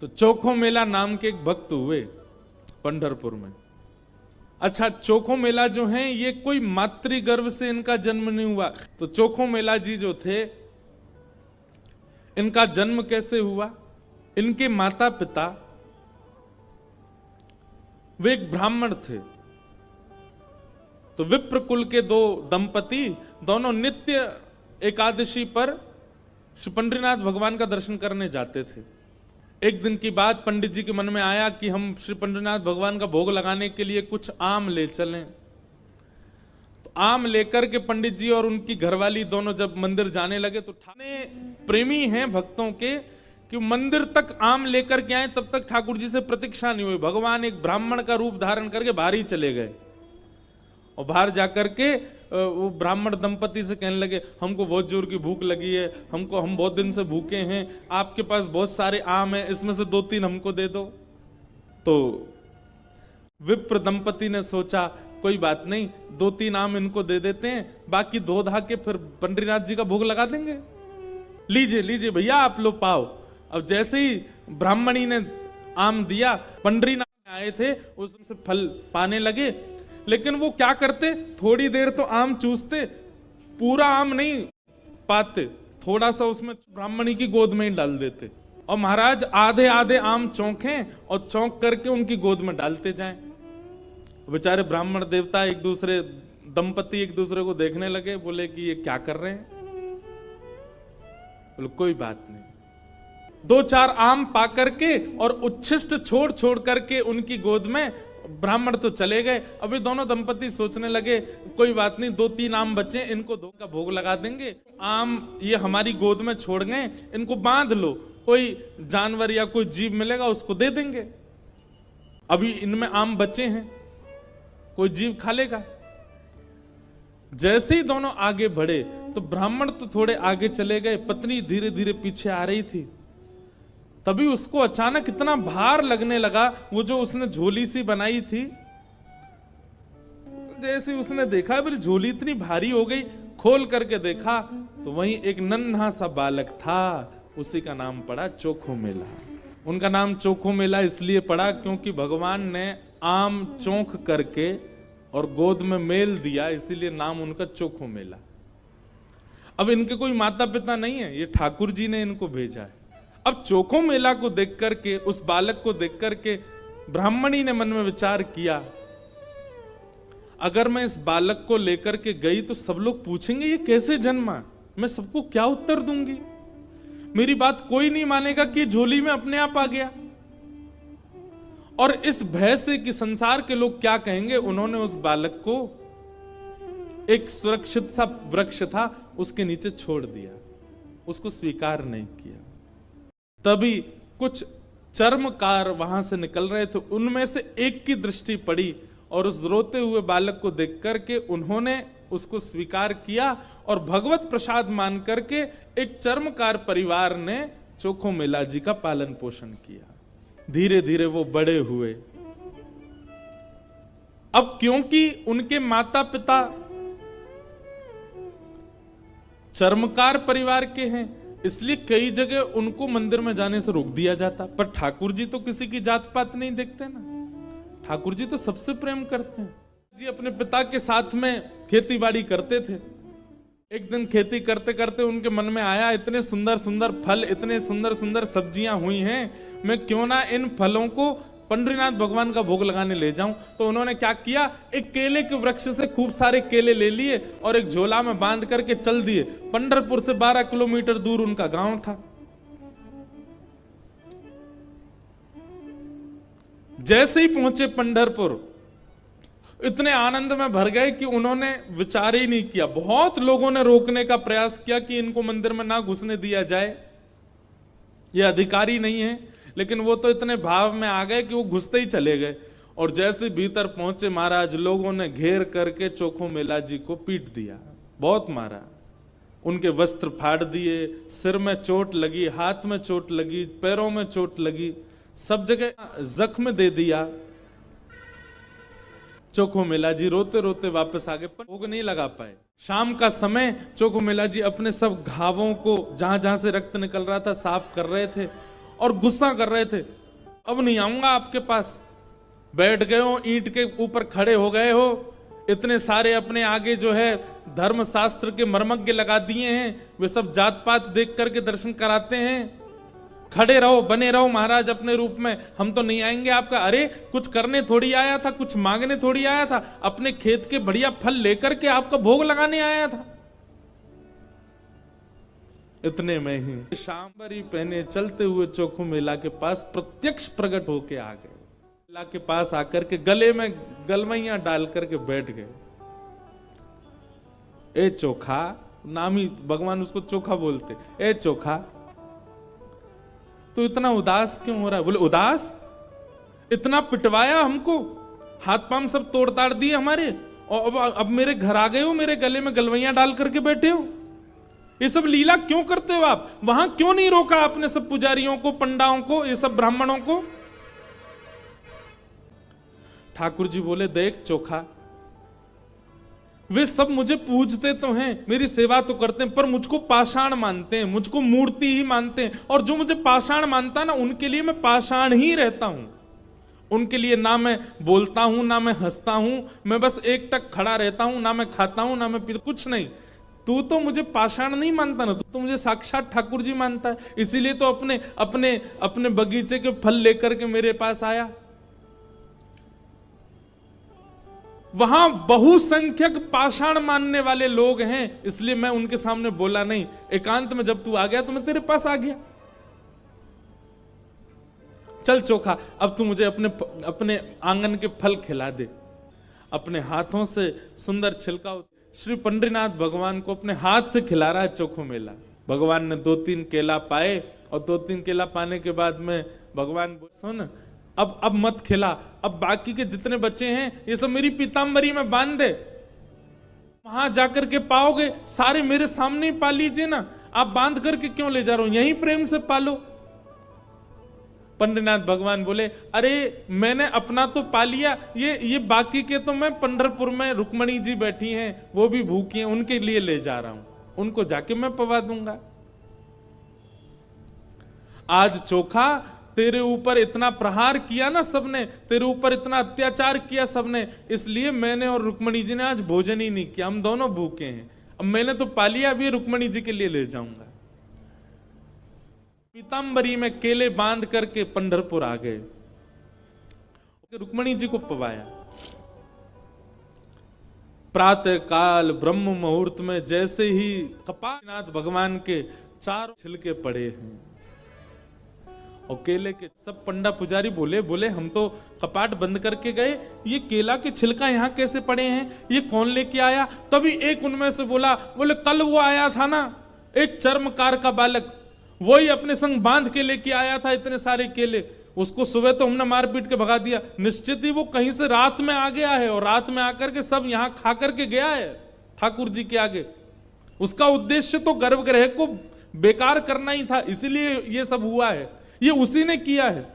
तो चोखो मेला नाम के एक भक्त हुए पंढरपुर में। अच्छा, चोखो मेला जो है ये कोई मातृ गर्भ से इनका जन्म नहीं हुआ। तो चोखो मेला जी जो थे, इनका जन्म कैसे हुआ? इनके माता पिता वे एक ब्राह्मण थे। तो विप्र कुल के दो दंपति दोनों नित्य एकादशी पर श्री पंडरीनाथ भगवान का दर्शन करने जाते थे। एक दिन की बात, पंडित जी के मन में आया कि हम श्री पंडरीनाथ भगवान का भोग लगाने के लिए कुछ आम ले चलें। तो आम लेकर के पंडित जी और उनकी घरवाली दोनों जब मंदिर जाने लगे, तो ठाने प्रेमी हैं भक्तों के कि मंदिर तक आम लेकर के आए, तब तक ठाकुर जी से प्रतीक्षा नहीं हुई। भगवान एक ब्राह्मण का रूप धारण करके बाहर ही चले गए और बाहर जाकर के वो ब्राह्मण दंपति से कहने लगे, हमको बहुत जोर की भूख लगी है, हम बहुत दिन से भूखे हैं, आपके पास बहुत सारे आम हैं, इसमें से 2-3 हमको दे दो। तो विप्र दंपति ने सोचा कोई बात नहीं, 2-3 आम इनको दे देते हैं, बाकी धो धा के फिर पंडरीनाथ जी का भोग लगा देंगे। लीजिए लीजिए भैया, आप लो पाओ। अब जैसे ही ब्राह्मणी ने आम दिया, पंडरीनाथ आए थे उससे फल पाने लगे, लेकिन वो क्या करते, थोड़ी देर तो आम चूसते, पूरा आम नहीं पाते, थोड़ा सा उसमें ब्राह्मणी की गोद में ही डाल देते। और महाराज आधे आधे आम चौंके और चौंक करके उनकी गोद में डालते जाएं। बेचारे ब्राह्मण देवता दंपति एक दूसरे को देखने लगे, बोले कि ये क्या कर रहे हैं? बोले कोई बात नहीं। 2-4 आम पा करके और उच्छिष्ट छोड़ छोड़ करके उनकी गोद में ब्राह्मण तो चले गए। अभी दोनों दंपति सोचने लगे कोई बात नहीं, 2-3 आम बचे, इनको 2 का भोग लगा देंगे। आम ये हमारी गोद में छोड़ गए, इनको बांध लो, कोई जानवर या कोई जीव मिलेगा उसको दे देंगे। अभी इनमें आम बचे हैं, कोई जीव खा लेगा। जैसे ही दोनों आगे बढ़े तो ब्राह्मण तो थोड़े आगे चले गए, पत्नी धीरे धीरे पीछे आ रही थी। तभी उसको अचानक इतना भार लगने लगा, वो जो उसने झोली सी बनाई थी, जैसे उसने देखा मेरी झोली इतनी भारी हो गई, खोल करके देखा तो वहीं एक नन्हा सा बालक था। उसी का नाम पड़ा चोखो मेला। उनका नाम चोखो मेला इसलिए पड़ा क्योंकि भगवान ने आम चौंक करके और गोद में मेल दिया, इसीलिए नाम उनका चोखो मेला। अब इनके कोई माता पिता नहीं है, ये ठाकुर जी ने इनको भेजा है। अब चोखो मेला को देख करके, उस बालक को देख करके ब्राह्मणी ने मन में विचार किया, अगर मैं इस बालक को लेकर के गई तो सब लोग पूछेंगे ये कैसे जन्मा, मैं सबको क्या उत्तर दूंगी? मेरी बात कोई नहीं मानेगा कि झोली में अपने आप आ गया। और इस भय से कि संसार के लोग क्या कहेंगे, उन्होंने उस बालक को एक सुरक्षित सा वृक्ष था उसके नीचे छोड़ दिया, उसको स्वीकार नहीं किया। तभी कुछ चर्मकार वहां से निकल रहे थे, उनमें से एक की दृष्टि पड़ी और उस रोते हुए बालक को देख करके उन्होंने उसको स्वीकार किया और भगवत प्रसाद मान करके एक चर्मकार परिवार ने चोखो मेला जी का पालन पोषण किया। धीरे धीरे वो बड़े हुए। अब क्योंकि उनके माता पिता चर्मकार परिवार के हैं, इसलिए कई जगह उनको मंदिर में जाने से रोक दिया जाता। पर ठाकुर जी तो किसी की जात पात नहीं देखते ना, ठाकुर जी तो सबसे प्रेम करते हैं। जी अपने पिता के साथ में खेती बाड़ी करते थे। एक दिन खेती करते करते उनके मन में आया, इतने सुंदर सुंदर फल, इतने सुंदर सुंदर सब्जियां हुई हैं, मैं क्यों ना इन फलों को पंडरीनाथ भगवान का भोग लगाने ले जाऊं। तो उन्होंने क्या किया, एक केले के वृक्ष से खूब सारे केले ले लिए और एक झोला में बांध करके चल दिए। पंढरपुर से 12 किलोमीटर दूर उनका गांव था। जैसे ही पहुंचे पंढरपुर, इतने आनंद में भर गए कि उन्होंने विचार ही नहीं किया। बहुत लोगों ने रोकने का प्रयास किया कि इनको मंदिर में ना घुसने दिया जाए, ये अधिकारी नहीं है, लेकिन वो तो इतने भाव में आ गए कि वो घुसते ही चले गए। और जैसे भीतर पहुंचे महाराज, लोगों ने घेर करके चोखो मेला जी को पीट दिया, बहुत मारा, उनके वस्त्र फाड़ दिए, सिर में चोट लगी, हाथ में चोट लगी, पैरों में चोट लगी, सब जगह जख्म दे दिया। चोखो मेला जी रोते रोते वापस आ गए, पर भोग नहीं लगा पाए। शाम का समय चोखो मेला जी अपने सब घावों को, जहां जहां से रक्त निकल रहा था, साफ कर रहे थे और गुस्सा कर रहे थे, अब नहीं आऊंगा आपके पास। बैठ गए हो, ईंट के ऊपर खड़े हो गए हो, इतने सारे अपने आगे जो है धर्म शास्त्र के मर्मज्ञ लगा दिए हैं, वे सब जात पात देख करके दर्शन कराते हैं। खड़े रहो, बने रहो महाराज अपने रूप में, हम तो नहीं आएंगे आपका। अरे कुछ करने थोड़ी आया था, कुछ मांगने थोड़ी आया था, अपने खेत के बढ़िया फल लेकर के आपका भोग लगाने आया था। इतने में ही शांबरी पहने चलते हुए चोखू मेला के पास प्रत्यक्ष प्रकट होके आ गए। मेला के पास आकर के गले में गलवैया डाल करके बैठ गए। ए चोखा, नाम ही भगवान उसको चोखा बोलते। ए चोखा, तो इतना उदास क्यों हो रहा है? बोले उदास? इतना पिटवाया हमको, हाथ पांव सब तोड़ ताड़ दिए हमारे, और अब मेरे घर आ गए हो, मेरे गले में गलवैया डाल करके बैठे हो। ये सब लीला क्यों करते हो आप? वहां क्यों नहीं रोका आपने सब पुजारियों को, पंडाओं को, ये सब ब्राह्मणों को? ठाकुर जी बोले देख चोखा, वे सब मुझे पूजते तो हैं, मेरी सेवा तो करते हैं, पर मुझको पाषाण मानते हैं, मुझको मूर्ति ही मानते हैं। और जो मुझे पाषाण मानता है ना, उनके लिए मैं पाषाण ही रहता हूं। उनके लिए ना मैं बोलता हूं, ना मैं हंसता हूं, मैं बस एक टक खड़ा रहता हूं, ना मैं खाता हूं, ना मैं पीता, कुछ नहीं। तू तो मुझे पाषाण नहीं मानता ना, तू तो मुझे साक्षात ठाकुर जी मानता है। इसीलिए तो अपने अपने अपने बगीचे के फल लेकर के मेरे पास आया। वहां बहुसंख्यक पाषाण मानने वाले लोग हैं, इसलिए मैं उनके सामने बोला नहीं। एकांत में जब तू आ गया तो मैं तेरे पास आ गया। चल चोखा, अब तू मुझे अपने आंगन के फल खिला दे। अपने हाथों से सुंदर छिलका श्री पंडरीनाथ भगवान को अपने हाथ से खिला रहा है चोखू मेला। भगवान ने 2-3 केला पाए, और 2-3 केला पाने के बाद में भगवान सुन, अब मत खिला, अब बाकी के जितने बच्चे हैं ये सब मेरी पीताम्बरी में बांध दे, वहां जाकर के पाओगे, सारे मेरे सामने ही पा लीजिए ना, आप बांध करके क्यों ले जा रहे हो, यहीं प्रेम से पालो। पंडरीनाथ भगवान बोले अरे मैंने अपना तो पा लिया, ये बाकी के तो मैं पंढरपुर में रुक्मणी जी बैठी हैं, वो भी भूखी हैं, उनके लिए ले जा रहा हूं, उनको जाके मैं पवा दूंगा। आज चोखा तेरे ऊपर इतना प्रहार किया ना सबने, तेरे ऊपर इतना अत्याचार किया सबने, इसलिए मैंने और रुक्मणी जी ने आज भोजन ही नहीं किया, हम दोनों भूखे हैं। अब मैंने तो पा लिया, अभी रुक्मणी जी के लिए ले जाऊंगा। पीताम्बरी में केले बांध करके पंढरपुर आ गए, रुक्मणी जी को पवाया। प्रातः काल ब्रह्म मुहूर्त में जैसे ही कपालनाथ भगवान के 4 छिलके पड़े हैं, और केले के सब पंडा पुजारी बोले हम तो कपाट बंद करके गए, ये केला के छिलका यहाँ कैसे पड़े हैं, ये कौन लेके आया? तभी एक उनमें से बोले कल वो आया था ना, एक चर्मकार का बालक, वही अपने संग बांध के लेके आया था इतने सारे केले, उसको सुबह तो हमने मार पीट के भगा दिया, निश्चित ही वो कहीं से रात में आ गया है, और रात में आकर के सब यहाँ खा करके गया है ठाकुर जी के आगे। उसका उद्देश्य तो गर्भगृह को बेकार करना ही था, इसीलिए ये सब हुआ है, ये उसी ने किया है।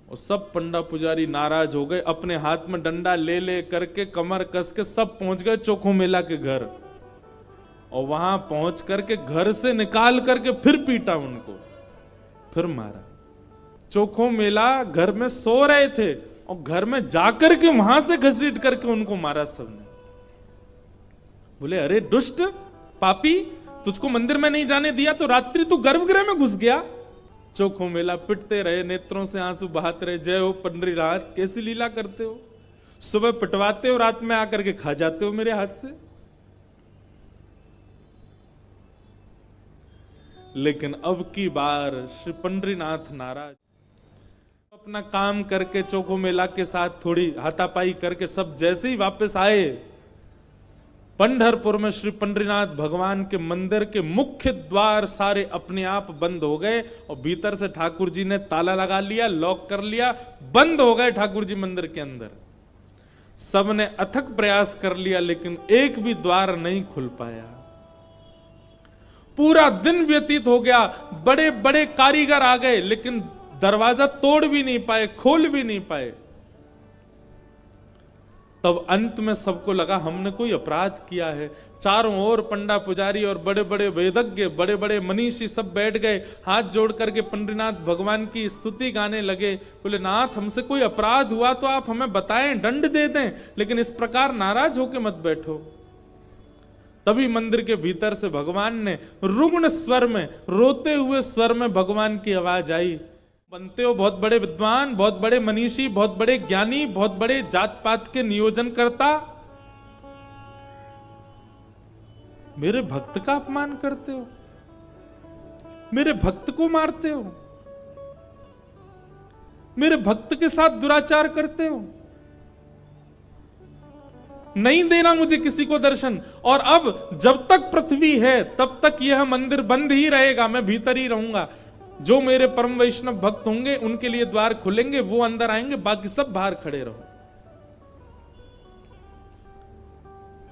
और सब पंडा पुजारी नाराज हो गए, अपने हाथ में डंडा ले करके कमर कस के सब पहुंच गए चोखू मेला के घर, और वहां पहुंच करके घर से निकाल करके फिर पीटा उनको, फिर मारा। चोखू मेला घर में सो रहे थे, और घर में जाकर के वहां से घसीट करके उनको मारा सबने। बोले अरे दुष्ट पापी, तुझको मंदिर में नहीं जाने दिया तो रात्रि तू गर्भगृह में घुस गया। चोखू मेला पिटते रहे, नेत्रों से आंसू बहाते रहे, जय हो पंडरीनाथ, कैसी लीला करते हो, सुबह पिटवाते हो, रात में आकर के खा जाते हो मेरे हाथ से। लेकिन अब की बार श्री पंडरीनाथ नाराज, अपना काम करके चोखू मेला के साथ थोड़ी हाथापाई करके सब जैसे ही वापस आए, पंढरपुर में श्री पंडरीनाथ भगवान के मंदिर के मुख्य द्वार सारे अपने आप बंद हो गए, और भीतर से ठाकुर जी ने ताला लगा लिया, लॉक कर लिया, बंद हो गए ठाकुर जी मंदिर के अंदर। सबने अथक प्रयास कर लिया, लेकिन एक भी द्वार नहीं खुल पाया। पूरा दिन व्यतीत हो गया, बड़े बड़े कारीगर आ गए, लेकिन दरवाजा तोड़ भी नहीं पाए, खोल भी नहीं पाए। तब अंत में सबको लगा हमने कोई अपराध किया है। चारों ओर पंडा पुजारी और बड़े बड़े वेदज्ञ, बड़े बड़े मनीषी सब बैठ गए, हाथ जोड़ करके पंडरीनाथ भगवान की स्तुति गाने लगे। बोले नाथ, हमसे कोई अपराध हुआ तो आप हमें बताएं, दंड दे दें, लेकिन इस प्रकार नाराज होके मत बैठो। तभी मंदिर के भीतर से भगवान ने रुग्ण स्वर में, रोते हुए स्वर में भगवान की आवाज आई, बनते हो बहुत बड़े विद्वान, बहुत बड़े मनीषी, बहुत बड़े ज्ञानी, बहुत बड़े जात पात के नियोजन करता, मेरे भक्त का अपमान करते हो, मेरे भक्त को मारते हो, मेरे भक्त के साथ दुराचार करते हो, नहीं देना मुझे किसी को दर्शन। और अब जब तक पृथ्वी है तब तक यह मंदिर बंद ही रहेगा, मैं भीतर ही रहूंगा। जो मेरे परम वैष्णव भक्त होंगे उनके लिए द्वार खुलेंगे, वो अंदर आएंगे, बाकी सब बाहर खड़े रहो।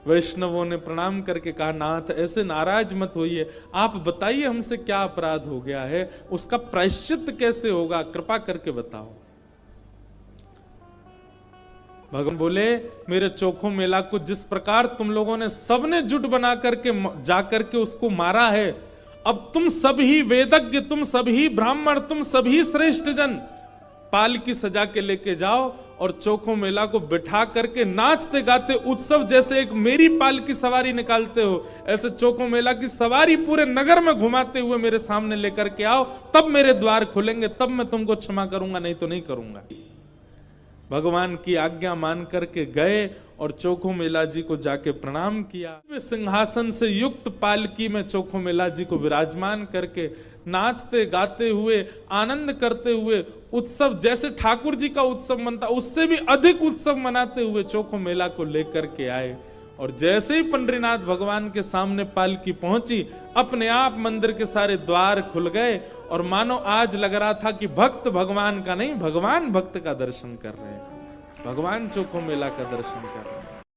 वैष्णवों ने प्रणाम करके कहा, नाथ ऐसे नाराज मत होइए, आप बताइए हमसे क्या अपराध हो गया है, उसका प्रायश्चित कैसे होगा, कृपा करके बताओ। भगवान बोले, मेरे चोखो मेला को जिस प्रकार तुम लोगों ने सबने जुट बना करके जाकर के उसको मारा है, अब तुम सभी वेदज्ञ, तुम सभी ब्राह्मण, तुम सभी श्रेष्ठ जन पाल की सजा के लेके जाओ और चोखो मेला को बिठा करके नाचते गाते उत्सव जैसे एक मेरी पाल की सवारी निकालते हो, ऐसे चोखो मेला की सवारी पूरे नगर में घुमाते हुए मेरे सामने लेकर के आओ, तब मेरे द्वार खुलेंगे, तब मैं तुमको क्षमा करूंगा, नहीं तो नहीं करूंगा। भगवान की आज्ञा मान करके गए और चोखो मेला जी को जाके प्रणाम किया। सिंहासन से युक्त पालकी में चोखो मेला जी को विराजमान करके नाचते गाते हुए, आनंद करते हुए, उत्सव जैसे ठाकुर जी का उत्सव मनता उससे भी अधिक उत्सव मनाते हुए चोखो मेला को लेकर के आए। और जैसे ही पंडरीनाथ भगवान के सामने पालकी पहुंची, अपने आप मंदिर के सारे द्वार खुल गए और मानो आज लग रहा था कि भक्त भगवान का नहीं, भगवान भक्त का दर्शन कर रहे हैं, भगवान चोखो मेला का दर्शन कर रहे हैं।